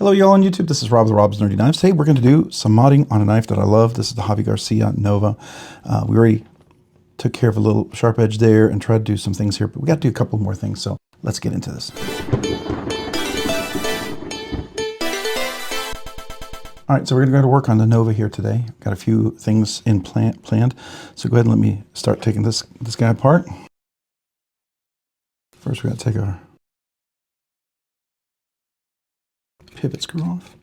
Hello y'all on YouTube, this is Rob with Rob's Nerdy Knives. Today we're going to do some modding on a knife that I love. This is the Javi Garcia Nova. We already took care of a little sharp edge there and tried to do some things here, but we got to do a couple more things, so let's get into this. Alright, so we're going to go to work on the Nova here today. Got a few things in planned, so go ahead and let me start taking this guy apart. First we got to take our pivot screw off.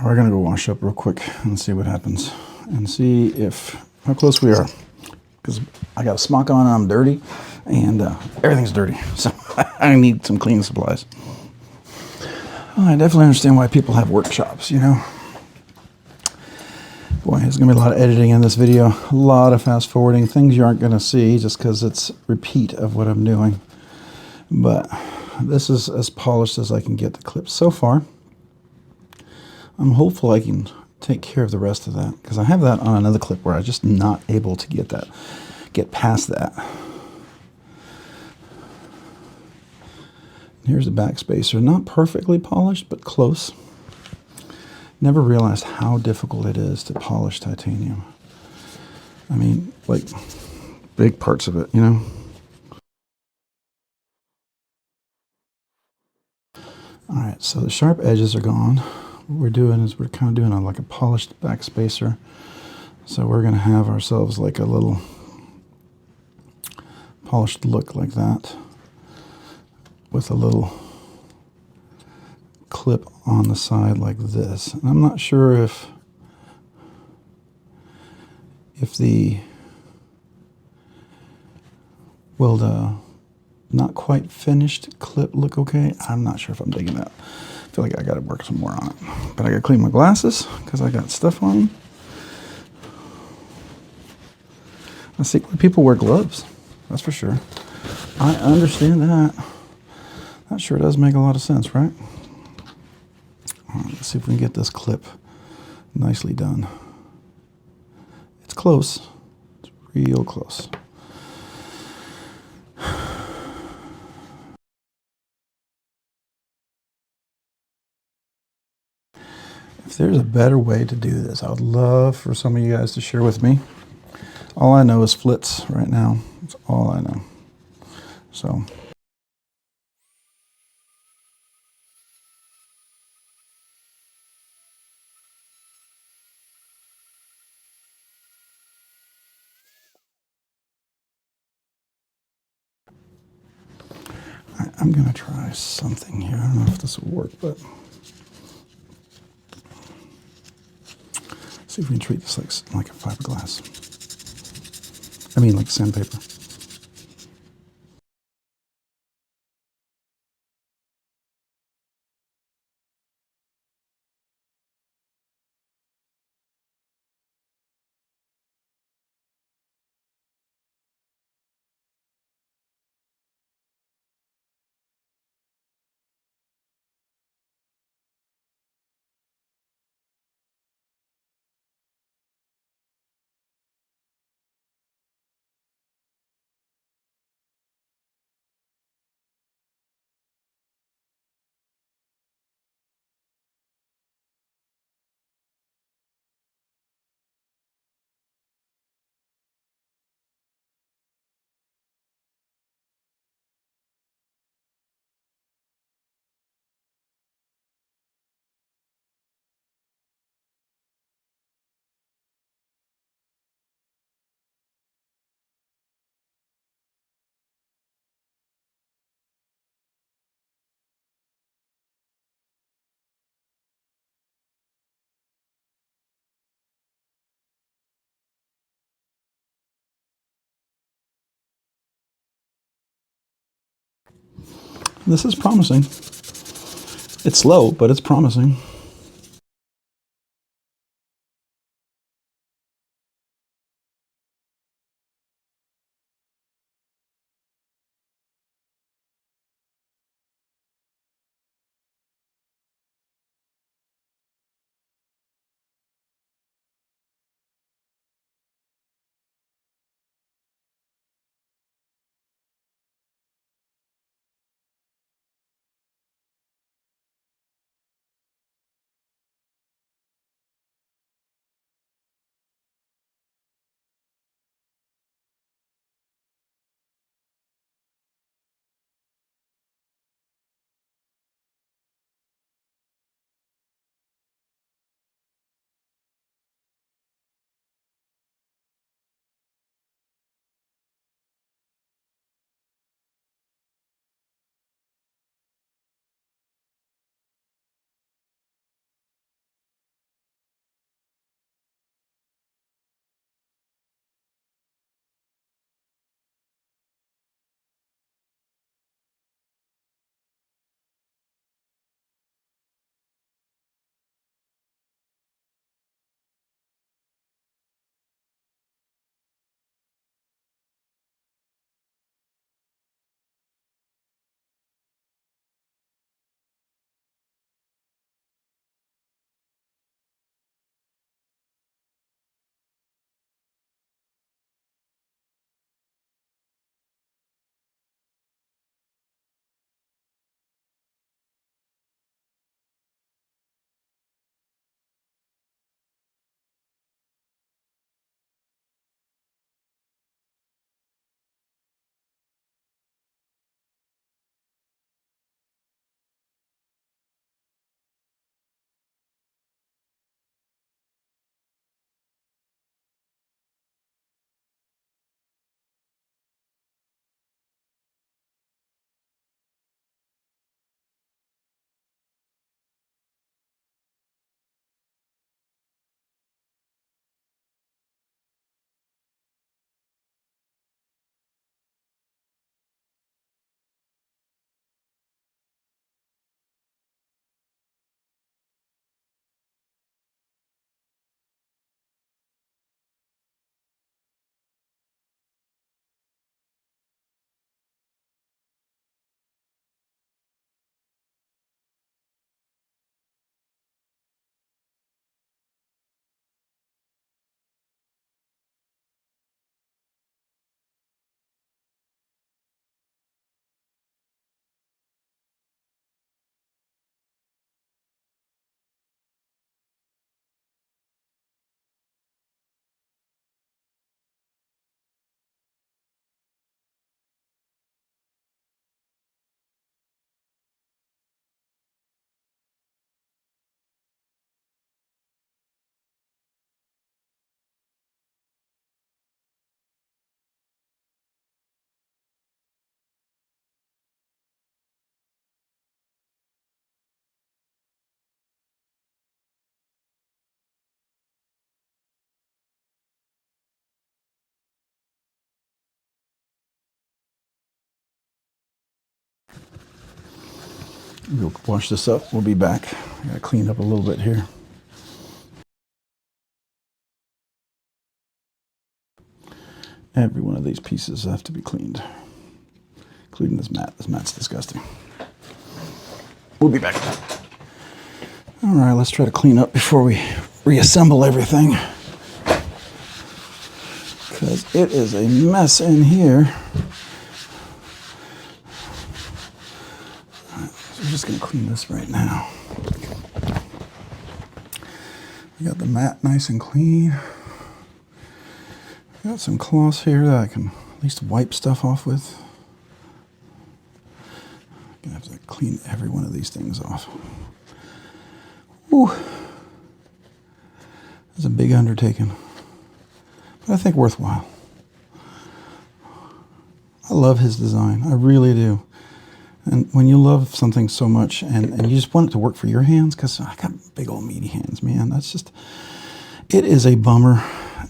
We're gonna go wash up real quick and see what happens, and see how close we are. Because I got a smock on and I'm dirty, and everything's dirty, so I need some cleaning supplies. Well, I definitely understand why people have workshops, you know. Boy, there's gonna be a lot of editing in this video, a lot of fast forwarding, things you aren't gonna see just because it's repeat of what I'm doing. But this is as polished as I can get the clips so far. I'm hopeful I can take care of the rest of that, because I have that on another clip where I'm just not able to get past that. Here's the back spacer, not perfectly polished, but close. Never realized how difficult it is to polish titanium. I mean, like, big parts of it, you know? All right, so the sharp edges are gone. What we're doing is we're kind of doing like a polished back spacer. So we're gonna have ourselves like a little polished look like that, with a little clip on the side like this. And I'm not sure if the will the not quite finished clip look okay. I'm not sure if I'm digging that. I feel like I gotta work some more on it. But I gotta clean my glasses because I got stuff on them. I see people wear gloves, that's for sure. I understand that. That sure does make a lot of sense, right? All right, let's see if we can get this clip nicely done. It's close. It's real close. If there's a better way to do this, I would love for some of you guys to share with me. All I know is flits right now. That's all I know. So. I'm gonna try something here. I don't know if this will work, but see if we can treat this like a fiberglass. I mean, like sandpaper. This is promising. It's slow, but it's promising. We'll wash this up. We'll be back. I gotta clean up a little bit here. Every one of these pieces have to be cleaned, including this mat. This mat's disgusting. We'll be back. All right, let's try to clean up before we reassemble everything, because it is a mess in here. All right, so we're just gonna clean this right now. We got the mat nice and clean. Got some cloths here that I can at least wipe stuff off with. I'm gonna have to clean every one of these things off. Whew. It's a big undertaking, but I think worthwhile. I love his design, I really do. And when you love something so much and you just want it to work for your hands, because I got big old meaty hands, man. That's just, it is a bummer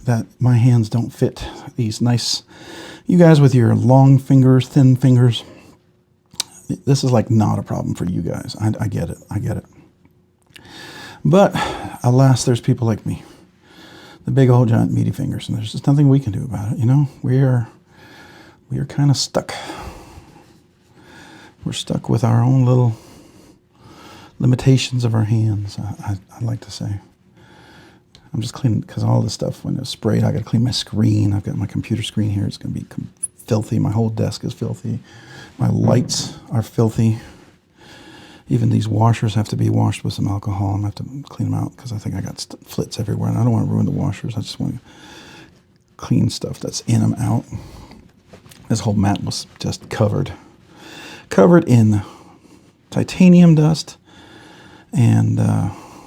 that my hands don't fit these nice, you guys with your long fingers, thin fingers. This is like not a problem for you guys. I get it, I get it. But alas, there's people like me, the big old giant meaty fingers, and there's just nothing we can do about it. You know, we are kind of stuck. We're stuck with our own little limitations of our hands, I'd like to say. I'm just cleaning, because all this stuff, when it's sprayed, I got to clean my screen. I've got my computer screen here. It's going to be filthy. My whole desk is filthy. My lights are filthy. Even these washers have to be washed with some alcohol. I'm going to have to clean them out because I think I got flits everywhere. And I don't want to ruin the washers. I just want to clean stuff that's in them out. This whole mat was just covered in titanium dust and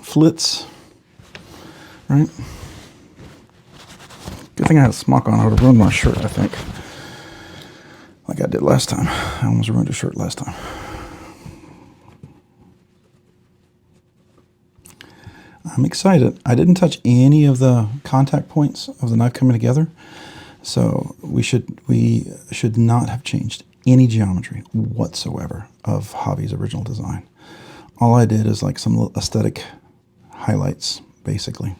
flits. Right? Good thing I had a smock on. I would have ruined my shirt, I think. Like I did last time. I almost ruined a shirt last time. I'm excited. I didn't touch any of the contact points of the knife coming together. So we should not have changed any geometry whatsoever of Javi's original design. All I did is like some little aesthetic highlights, basically.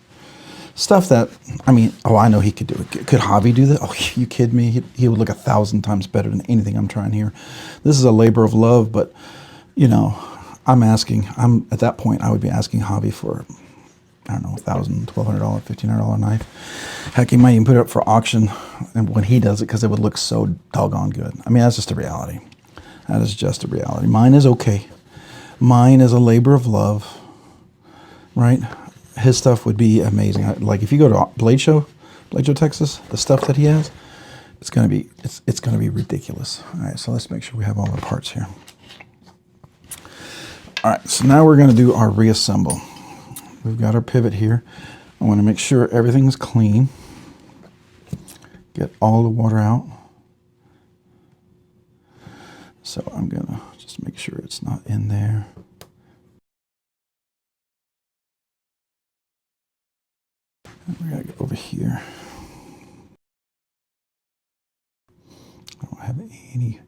Stuff that, I mean, oh, I know he could do it. Could Javi do that? Oh, you kidding me? He would look 1,000 times better than anything I'm trying here. This is a labor of love, but, you know, at that point, I would be asking Javi for, I don't know, $1,000, $1,200, $1,500 knife. Heck, he might even put it up for auction when he does it, because it would look so doggone good. I mean, that's just a reality. That is just a reality. Mine is okay. Mine is a labor of love, right? His stuff would be amazing. Like if you go to Blade Show, Texas, the stuff that he has, it's gonna be ridiculous. All right, so let's make sure we have all the parts here. All right, so now we're gonna do our reassemble. We've got our pivot here. I want to make sure everything's clean. Get all the water out. So I'm gonna just make sure it's not in there. We gotta get over here. I don't have any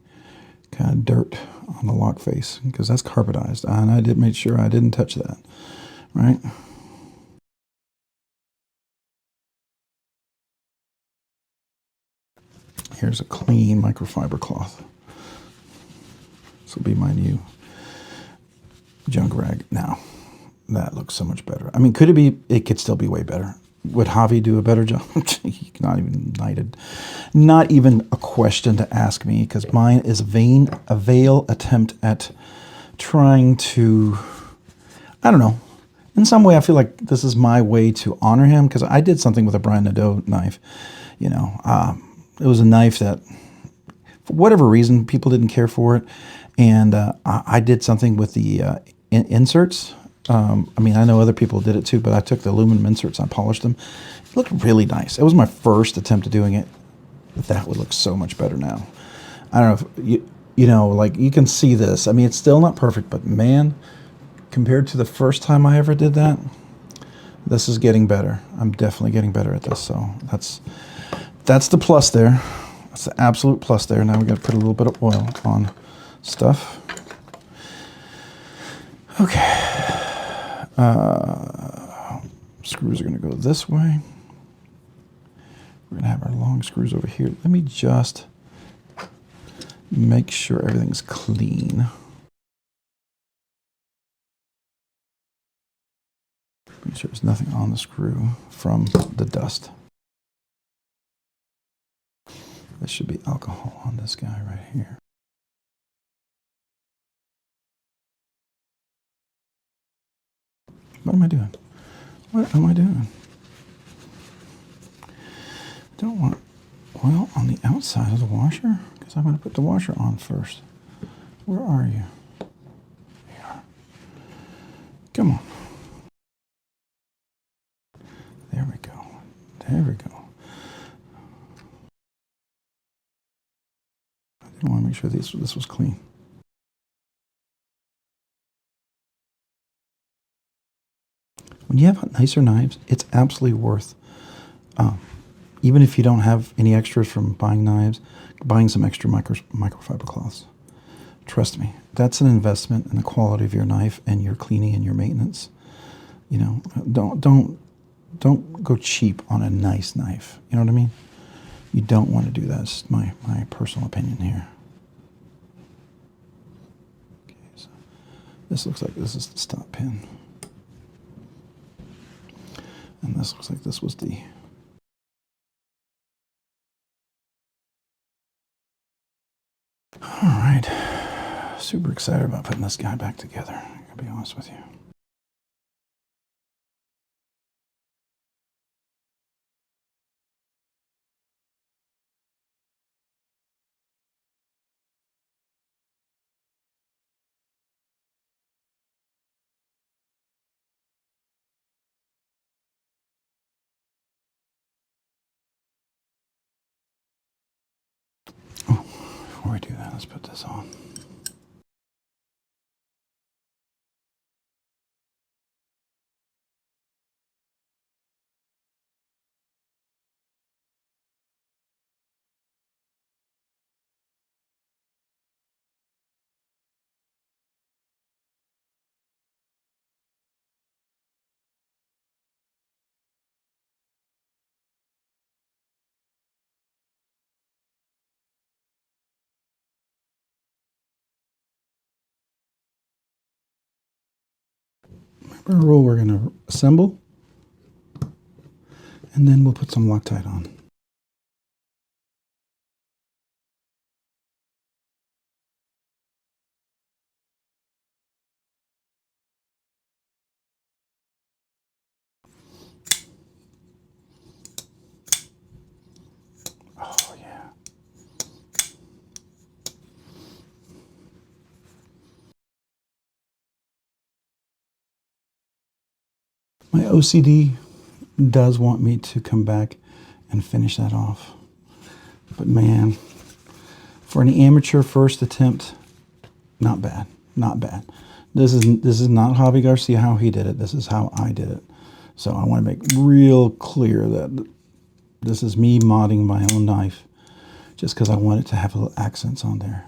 kind of dirt on the lock face because that's carpetized, and I did make sure I didn't touch that, right? Here's a clean microfiber cloth. This will be my new junk rag. Now, that looks so much better. I mean, could it be? It could still be way better. Would Javi do a better job? Not even a question to ask me, because mine is a veiled attempt at trying to, I don't know. In some way, I feel like this is my way to honor him, because I did something with a Brian Nadeau knife. You know, it was a knife that, for whatever reason, people didn't care for it, and I did something with the inserts. I mean, I know other people did it too, but I took the aluminum inserts, I polished them. It looked really nice. It was my first attempt at doing it, but that would look so much better now. I don't know if you know, like you can see this. I mean, it's still not perfect, but man, compared to the first time I ever did that, this is getting better. I'm definitely getting better at this. So that's the plus there. That's the absolute plus there. Now we got to put a little bit of oil on stuff. Okay. Screws are going to go this way. We're going to have our long screws over here. Let me just make sure everything's clean. Make sure there's nothing on the screw from the dust. There should be alcohol on this guy right here. What am I doing? What am I doing? Don't want oil on the outside of the washer because I'm going to put the washer on first. Where are you? There you are. Come on. There we go. There we go. I didn't want to make sure this was clean. When you have nicer knives, it's absolutely worth, even if you don't have any extras from buying knives, buying some extra microfiber cloths. Trust me, that's an investment in the quality of your knife and your cleaning and your maintenance. You know, don't go cheap on a nice knife. You know what I mean? You don't want to do that. It's my personal opinion here. Okay, so this looks like this is the stop pin. And this looks like this was the... All right. Super excited about putting this guy back together, I'm gonna be honest with you. Oh, before we do that, let's put this on. Remember a roll we're going to assemble, and then we'll put some Loctite on. Oh, yeah. My OCD does want me to come back and finish that off. But man, for an amateur first attempt, not bad, not bad. This is not Javi Garcia how he did it. This is how I did it. So I want to make real clear that this is me modding my own knife just because I want it to have little accents on there.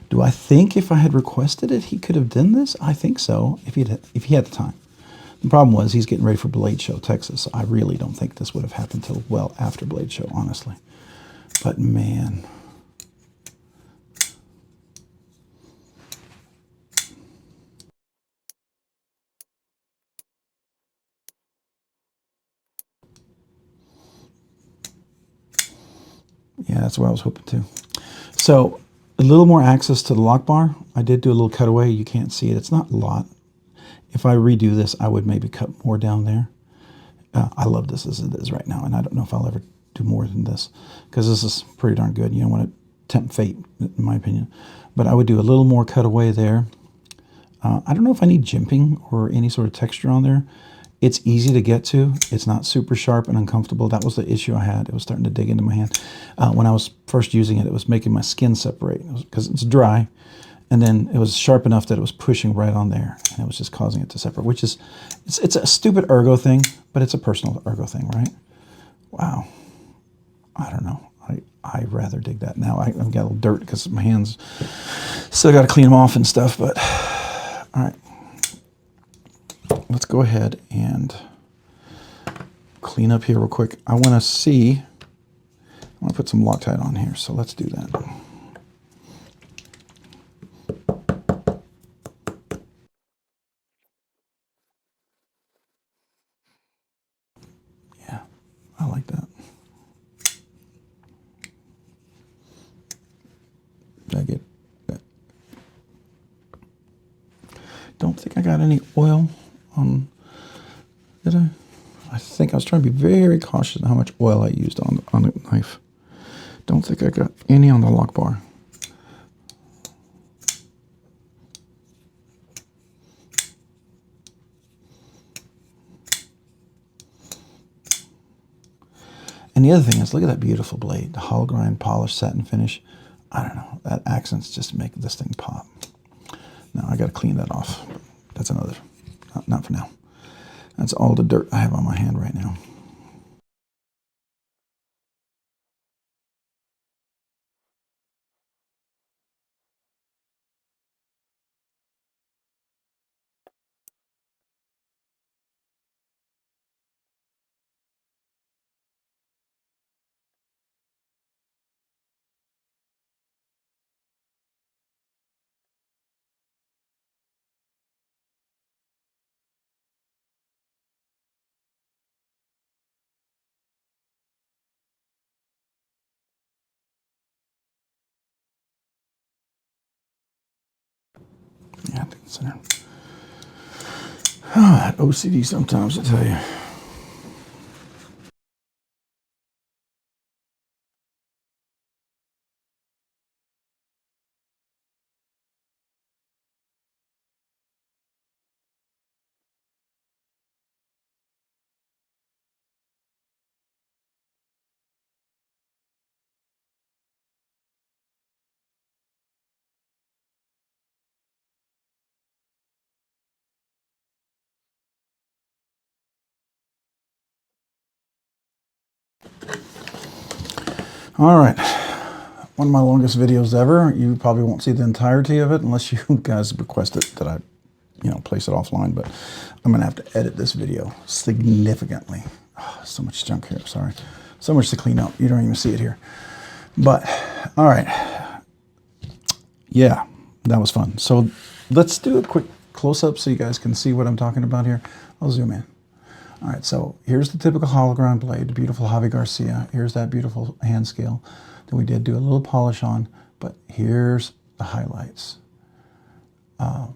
Do I think if I had requested it, he could have done this? I think so, if he had the time. The problem was he's getting ready for Blade Show, Texas. So I really don't think this would have happened till well after Blade Show, honestly. But man. Yeah, that's what I was hoping to. So a little more access to the lock bar. I did do a little cutaway. You can't see it. It's not a lot. If I redo this, I would maybe cut more down there. I love this as it is right now, and I don't know if I'll ever do more than this because this is pretty darn good. You don't want to tempt fate, in my opinion. But I would do a little more cutaway there. I don't know if I need jimping or any sort of texture on there. It's easy to get to. It's not super sharp and uncomfortable. That was the issue I had. It was starting to dig into my hand. When I was first using it, it was making my skin separate because it's dry. And then it was sharp enough that it was pushing right on there. And it was just causing it to separate, which is, it's a stupid ergo thing, but it's a personal ergo thing, right? Wow. I don't know. I rather dig that now. I've got a little dirt because my hands still got to clean them off and stuff, but all right. go ahead and clean up here real quick. I want to see, I want to put some Loctite on here, so let's do that. Yeah, I like that. Did I get that? Don't think I got any oil on, did I? I think I was trying to be very cautious on how much oil I used on the knife. Don't think I got any on the lock bar. And the other thing is, look at that beautiful blade, the hollow grind, polished, satin finish. I don't know, that accents just make this thing pop. Now I got to clean that off. That's another, not for now. That's all the dirt I have on my hand right now. Yeah, I think it's in there. Oh, that OCD sometimes, I tell you. All right, one of my longest videos ever. You probably won't see the entirety of it unless you guys request it that I, place it offline, but I'm gonna have to edit this video significantly. Oh, so much junk here, sorry. So much to clean up, you don't even see it here. But, all right, yeah, that was fun. So let's do a quick close-up so you guys can see what I'm talking about here. I'll zoom in. All right, so here's the typical hollow ground blade, the beautiful Javi Garcia. Here's that beautiful hand scale that we did do a little polish on, but here's the highlights.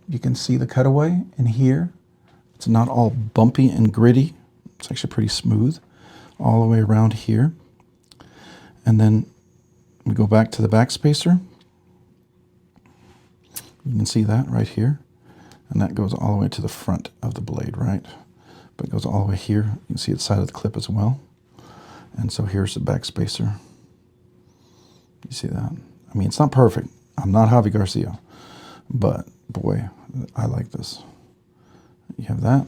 You can see the cutaway in here. It's not all bumpy and gritty. It's actually pretty smooth all the way around here. And then we go back to the back spacer. You can see that right here. And that goes all the way to the front of the blade, right? But it goes all the way here. You can see the side of the clip as well. And so here's the back spacer. You see that? I mean, it's not perfect. I'm not Javi Garcia, but boy, I like this. You have that.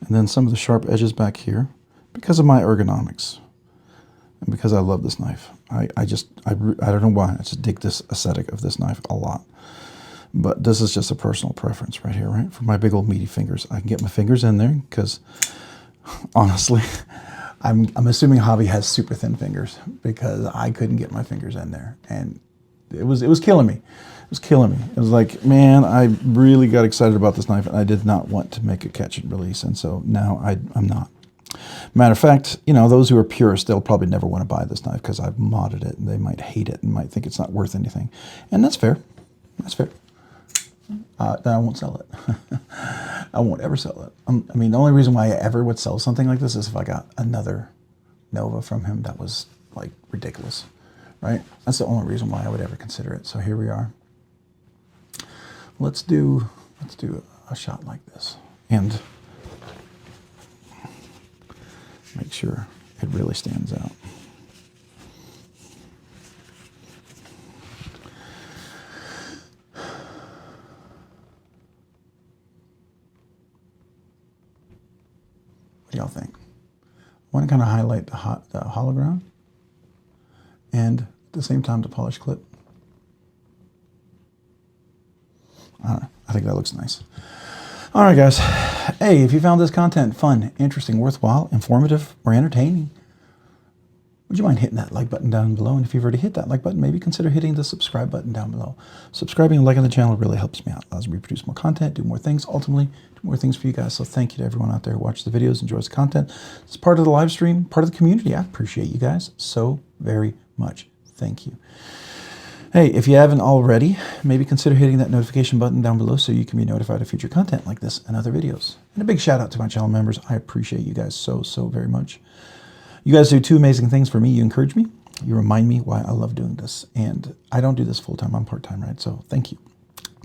And then some of the sharp edges back here because of my ergonomics and because I love this knife. I don't know why. I just dig this aesthetic of this knife a lot. But this is just a personal preference right here, right? For my big old meaty fingers. I can get my fingers in there because, honestly, I'm assuming Javi has super thin fingers because I couldn't get my fingers in there. And it was killing me. It was killing me. It was like, man, I really got excited about this knife and I did not want to make a catch and release. And so now I'm not. Matter of fact, those who are purists, they'll probably never want to buy this knife because I've modded it and they might hate it and might think it's not worth anything. And that's fair. That's fair. Then I won't sell it. I won't ever sell it. I mean, the only reason why I ever would sell something like this is if I got another Nova from him that was like ridiculous, right? That's the only reason why I would ever consider it. So here we are. Let's do a shot like this and make sure it really stands out. What do y'all think? I want to kind of highlight the hollow ground and at the same time the polished clip. I don't know. I think that looks nice. All right, guys. Hey, if you found this content fun, interesting, worthwhile, informative, or entertaining, would you mind hitting that like button down below? And if you've already hit that like button, maybe consider hitting the subscribe button down below. Subscribing and liking the channel really helps me out. Allows me to produce more content, do more things, ultimately do more things for you guys. So thank you to everyone out there who watches the videos, enjoys the content. It's part of the live stream, part of the community. I appreciate you guys so very much. Thank you. Hey, if you haven't already, maybe consider hitting that notification button down below so you can be notified of future content like this and other videos. And a big shout out to my channel members. I appreciate you guys so very much. You guys do two amazing things for me. You encourage me. You remind me why I love doing this. And I don't do this full-time. I'm part-time, right? So thank you.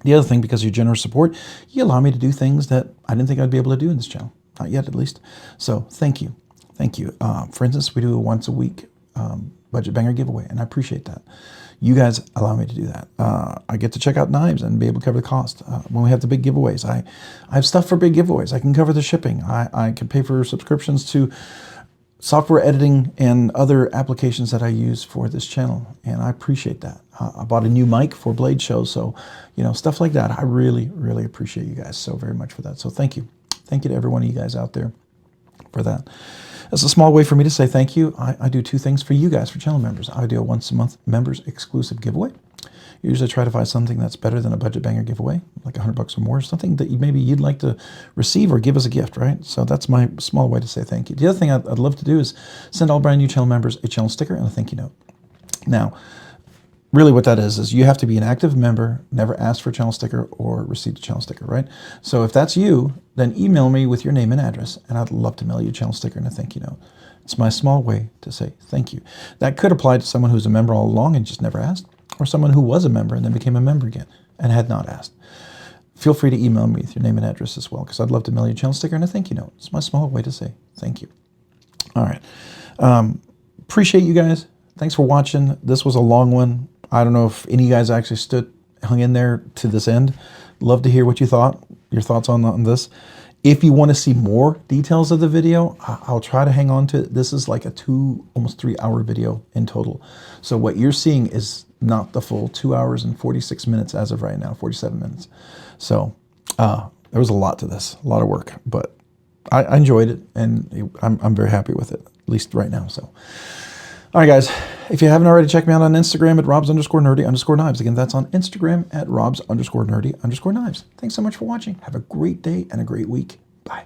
The other thing, because of your generous support, you allow me to do things that I didn't think I'd be able to do in this channel. Not yet, at least. So thank you. Thank you. For instance, we do a once a week budget banger giveaway, and I appreciate that. You guys allow me to do that. I get to check out knives and be able to cover the cost. When we have the big giveaways, I have stuff for big giveaways. I can cover the shipping. I can pay for subscriptions to software editing and other applications that I use for this channel, and I appreciate that. I bought a new mic for Blade shows, so stuff like that. I really appreciate you guys so very much for that. So thank you. Thank you to every one of you guys out there for that. That's a small way for me to say thank you. I do two things for you guys, for channel members. I do a once a month members exclusive giveaway. Usually try to find something that's better than a budget banger giveaway, like $100 or more, something that maybe you'd like to receive or give as a gift, right? So that's my small way to say thank you. The other thing I'd love to do is send all brand new channel members a channel sticker and a thank you note. Now, really what that is you have to be an active member, never asked for a channel sticker or received a channel sticker, right? So if that's you, then email me with your name and address, and I'd love to mail you a channel sticker and a thank you note. It's my small way to say thank you. That could apply to someone who's a member all along and just never asked, or someone who was a member and then became a member again and had not asked. Feel free to email me with your name and address as well, because I'd love to mail you a channel sticker and a thank you note. It's my small way to say thank you. All right. Appreciate you guys. Thanks for watching. This was a long one. I don't know if any of you guys actually hung in there to this end. Love to hear what you thought, your thoughts on this. If you want to see more details of the video, I'll try to hang on to it. This is like a almost 3 hour video in total. So what you're seeing is not the full 2 hours and 46 minutes as of right now, 47 minutes. So there was a lot to this, a lot of work, but I enjoyed it, and I'm very happy with it, at least right now. So, all right, guys, if you haven't already, check me out on Instagram at robs_nerdy_knives. Again, that's on Instagram at robs_nerdy_knives. Thanks so much for watching. Have a great day and a great week. Bye.